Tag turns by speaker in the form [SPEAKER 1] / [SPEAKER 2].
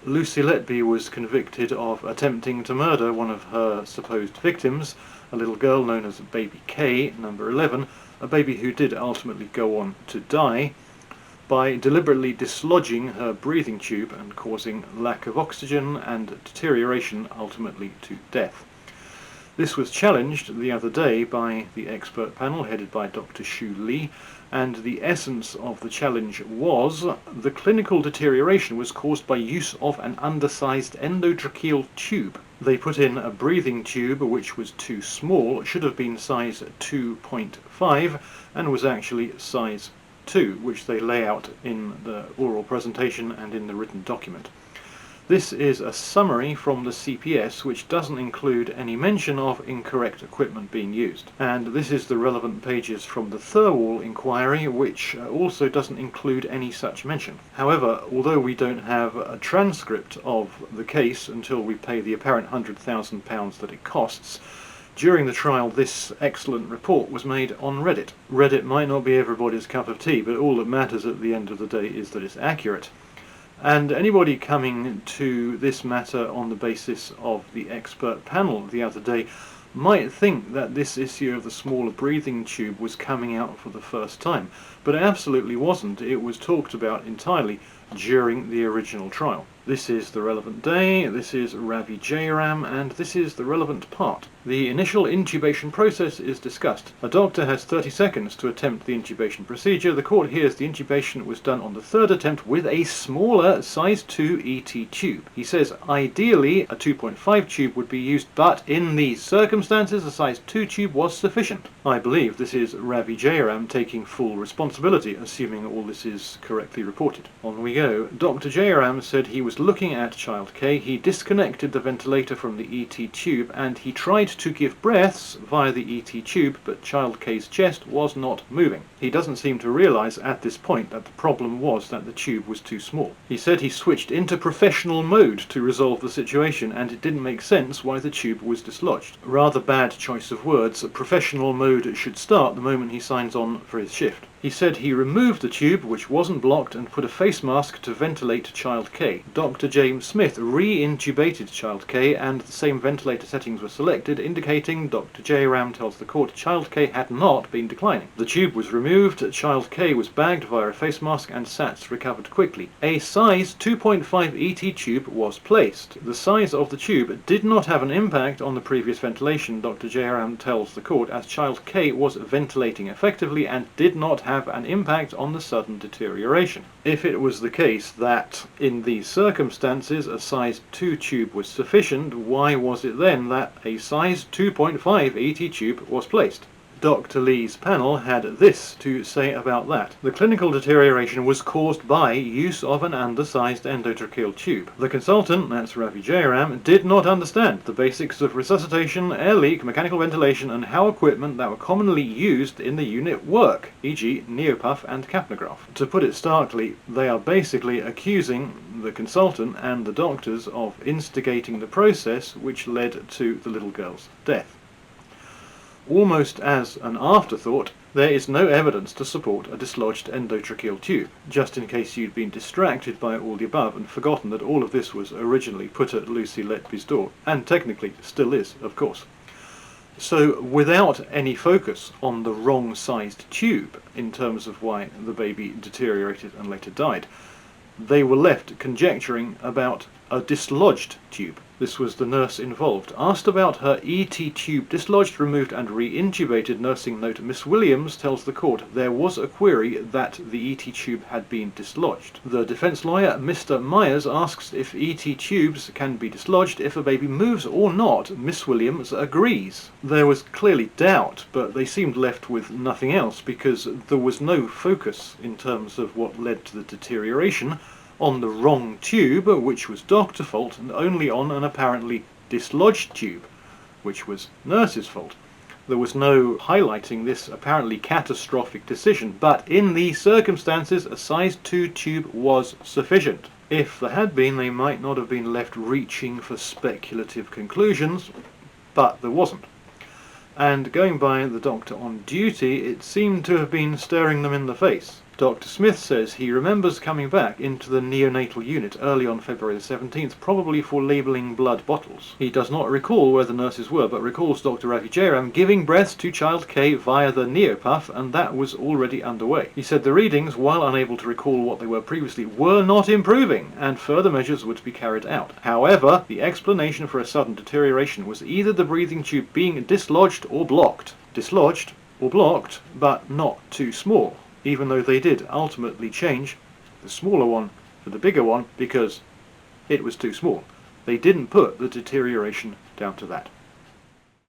[SPEAKER 1] Lucy Letby was convicted of attempting to murder one of her supposed victims, a little girl known as Baby K, number 11, a baby who did ultimately go on to die, by deliberately dislodging her breathing tube and causing lack of oxygen and deterioration, ultimately to death. This was challenged the other day by the expert panel headed by Dr. Shu Li, and the essence of the challenge was the clinical deterioration was caused by use of an undersized endotracheal tube. They put in a breathing tube which was too small, should have been size 2.5 and was actually size 2, which they lay out in the oral presentation and in the written document. This is a summary from the CPS which doesn't include any mention of incorrect equipment being used. And this is the relevant pages from the Thirlwall inquiry, which also doesn't include any such mention. However, although we don't have a transcript of the case until we pay the apparent £100,000 that it costs, during the trial this excellent report was made on Reddit. Reddit might not be everybody's cup of tea, but all that matters at the end of the day is that it's accurate. And anybody coming to this matter on the basis of the expert panel the other day might think that this issue of the smaller breathing tube was coming out for the first time, but it absolutely wasn't. It was talked about entirely during the original trial. This is the relevant day, this is Ravi Jayaram, and this is the relevant part. The initial intubation process is discussed. A doctor has 30 seconds to attempt the intubation procedure. The court hears the intubation was done on the third attempt with a smaller size 2 ET tube. He says ideally a 2.5 tube would be used, but in these circumstances a size 2 tube was sufficient. I believe this is Ravi Jayaram taking full responsibility, assuming all this is correctly reported. On we go. Dr. Jayaram said he was looking at child K, he disconnected the ventilator from the ET tube and he tried to give breaths via the ET tube, but child K's chest was not moving. He doesn't seem to realise at this point that the problem was that the tube was too small. He said he switched into professional mode to resolve the situation and it didn't make sense why the tube was dislodged. Rather bad choice of words. Professional mode should start the moment he signs on for his shift. He said he removed the tube, which wasn't blocked, and put a face mask to ventilate child K. Dr. James Smith re-intubated child K, and the same ventilator settings were selected, indicating Dr. Jayaram tells the court child K had not been declining. The tube was removed, child K was bagged via a face mask, and SATs recovered quickly. A size 2.5 ET tube was placed. The size of the tube did not have an impact on the previous ventilation, Dr. Jayaram tells the court, as child K was ventilating effectively and did not have an impact on the sudden deterioration. If it was the case that in these circumstances a size 2 tube was sufficient, why was it then that a size 2.5 ET tube was placed? Dr. Lee's panel had this to say about that. The clinical deterioration was caused by use of an undersized endotracheal tube. The consultant, that's Ravi Jayaram, did not understand the basics of resuscitation, air leak, mechanical ventilation, and how equipment that were commonly used in the unit work, e.g. neopuff and capnograph. To put it starkly, they are basically accusing the consultant and the doctors of instigating the process which led to the little girl's death. Almost as an afterthought, there is no evidence to support a dislodged endotracheal tube, just in case you'd been distracted by all the above and forgotten that all of this was originally put at Lucy Letby's door, and technically still is, of course. So without any focus on the wrong-sized tube in terms of why the baby deteriorated and later died, they were left conjecturing about a dislodged tube. This was the nurse involved. Asked about her ET tube dislodged, removed and re-intubated, nursing note Miss Williams tells the court there was a query that the ET tube had been dislodged. The defence lawyer, Mr. Myers, asks if ET tubes can be dislodged if a baby moves or not. Miss Williams agrees. There was clearly doubt, but they seemed left with nothing else because there was no focus in terms of what led to the deterioration on the wrong tube, which was doctor fault, and only on an apparently dislodged tube, which was nurse's fault. There was no highlighting this apparently catastrophic decision, but in these circumstances a size 2 tube was sufficient. If there had been, they might not have been left reaching for speculative conclusions, but there wasn't. And going by the doctor on duty, it seemed to have been staring them in the face. Dr. Smith says he remembers coming back into the neonatal unit early on February the 17th, probably for labelling blood bottles. He does not recall where the nurses were, but recalls Dr. Ravi Jayaram giving breath to child K via the neopuff, and that was already underway. He said the readings, while unable to recall what they were previously, were not improving, and further measures would be carried out. However, the explanation for a sudden deterioration was either the breathing tube being dislodged or blocked. Dislodged or blocked, but not too small, even though they did ultimately change the smaller one for the bigger one because it was too small. They didn't put the deterioration down to that.